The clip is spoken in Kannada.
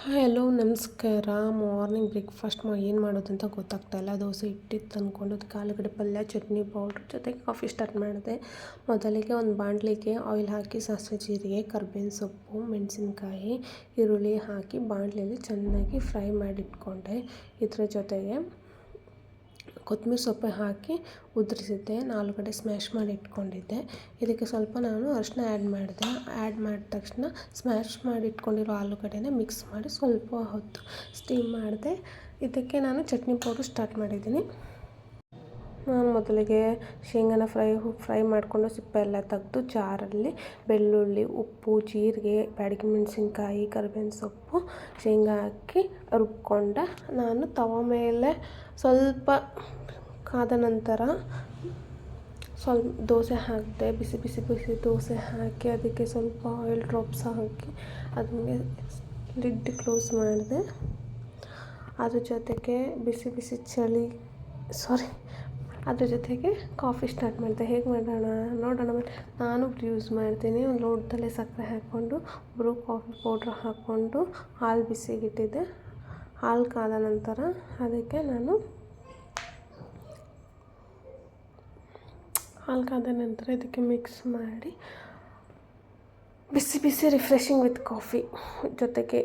ಹಲೋ ನಮಸ್ಕಾರ. ಮಾರ್ನಿಂಗ್ ಬ್ರೇಕ್ಫಾಸ್ಟ್ ಏನು ಮಾಡೋದು ಅಂತ ಗೊತ್ತಾಗ್ತಾ ಇಲ್ಲ. ದೋಸೆ ಹಿಟ್ಟಿತ್ತು ಅಂದ್ಕೊಂಡು ಅದಕ್ಕೆ ಆಲೂಗಡ್ಡೆ ಪಲ್ಯ, ಚಟ್ನಿ ಪೌಡ್ರ್ ಜೊತೆಗೆ ಕಾಫಿ ಸ್ಟಾರ್ಟ್ ಮಾಡಿದೆ. ಮೊದಲಿಗೆ ಒಂದು ಬಾಣಲಿಗೆ ಆಯಿಲ್ ಹಾಕಿ ಸಾಸಿವೆ, ಜೀರಿಗೆ, ಕರ್ಬೇವಿನ ಸೊಪ್ಪು, ಮೆಣಸಿನ್ಕಾಯಿ, ಈರುಳ್ಳಿ ಹಾಕಿ ಬಾಣಲಿಯಲ್ಲಿ ಚೆನ್ನಾಗಿ ಫ್ರೈ ಮಾಡಿಟ್ಕೊಂಡೆ. ಇದ್ರ ಜೊತೆಗೆ ಕೊತ್ತಂಬರಿ ಸೊಪ್ಪು ಹಾಕಿ ಉದುರಿಸಿದ್ದೆ. ಆಲೂಗಡ್ಡೆ ಸ್ಮ್ಯಾಶ್ ಮಾಡಿ ಇಟ್ಕೊಂಡಿದ್ದೆ. ಇದಕ್ಕೆ ಸ್ವಲ್ಪ ನಾನು ಅರಿಶಿನ ಆ್ಯಡ್ ಮಾಡಿದ ತಕ್ಷಣ ಸ್ಮ್ಯಾಶ್ ಮಾಡಿ ಇಟ್ಕೊಂಡಿರೋ ಆಲೂಗಡ್ಡೆನ ಮಿಕ್ಸ್ ಮಾಡಿ ಸ್ವಲ್ಪ ಹೊತ್ತು ಸ್ಟೀಮ್ ಮಾಡಿದೆ. ಇದಕ್ಕೆ ನಾನು ಚಟ್ನಿ ಪೌಡ್ರ್ ಸ್ಟಾರ್ಟ್ ಮಾಡಿದ್ದೀನಿ. ನಾನು ಮೊದಲಿಗೆ ಶೇಂಗಾನ ಫ್ರೈ ಮಾಡಿಕೊಂಡು ಸಿಪ್ಪೆ ಎಲ್ಲ ತೆಗೆದು ಜಾರಲ್ಲಿ ಬೆಳ್ಳುಳ್ಳಿ, ಉಪ್ಪು, ಜೀರಿಗೆ, ಬ್ಯಾಡಗಿ ಮೆಣಸಿನ್ಕಾಯಿ, ಕರಿಬೇವಿನ ಸೊಪ್ಪು, ಶೇಂಗಾ ಹಾಕಿ ರುಬ್ಕೊಂಡೆ. ನಾನು ತವ ಮೇಲೆ ಸ್ವಲ್ಪ ಕಾದ ನಂತರ ಸ್ವಲ್ಪ ದೋಸೆ ಹಾಕಿದೆ. ಬಿಸಿ ಬಿಸಿ ಬಿಸಿ ದೋಸೆ ಹಾಕಿ ಅದಕ್ಕೆ ಸ್ವಲ್ಪ ಆಯಿಲ್ ಡ್ರಾಪ್ಸ್ ಹಾಕಿ ಅದಕ್ಕೆ ಲಿಡ್ ಕ್ಲೋಸ್ ಮಾಡಿದೆ. ಅದ್ರ ಜೊತೆಗೆ ಬಿಸಿ ಬಿಸಿ ಅದ್ರ ಜೊತೆಗೆ ಕಾಫಿ ಸ್ಟಾರ್ಟ್ ಮಾಡಿದೆ. ಹೇಗೆ ಮಾಡೋಣ ನೋಡೋಣ. ನಾನು ಯೂಸ್ ಮಾಡ್ತೀನಿ. ಒಂದು ಲೋಟದಲ್ಲೇ ಸಕ್ಕರೆ ಹಾಕ್ಕೊಂಡು ಬ್ರೂ ಕಾಫಿ ಪೌಡ್ರ್ ಹಾಕ್ಕೊಂಡು ಹಾಲು ಬಿಸಿಗಿಟ್ಟಿದ್ದೆ. ಹಾಲು ಕಾದ ನಂತರ ಅದಕ್ಕೆ ಇದಕ್ಕೆ ಮಿಕ್ಸ್ ಮಾಡಿ ಬಿಸಿ ಬಿಸಿ ರಿಫ್ರೆಶಿಂಗ್ ವಿತ್ ಕಾಫಿ ಜೊತೆಗೆ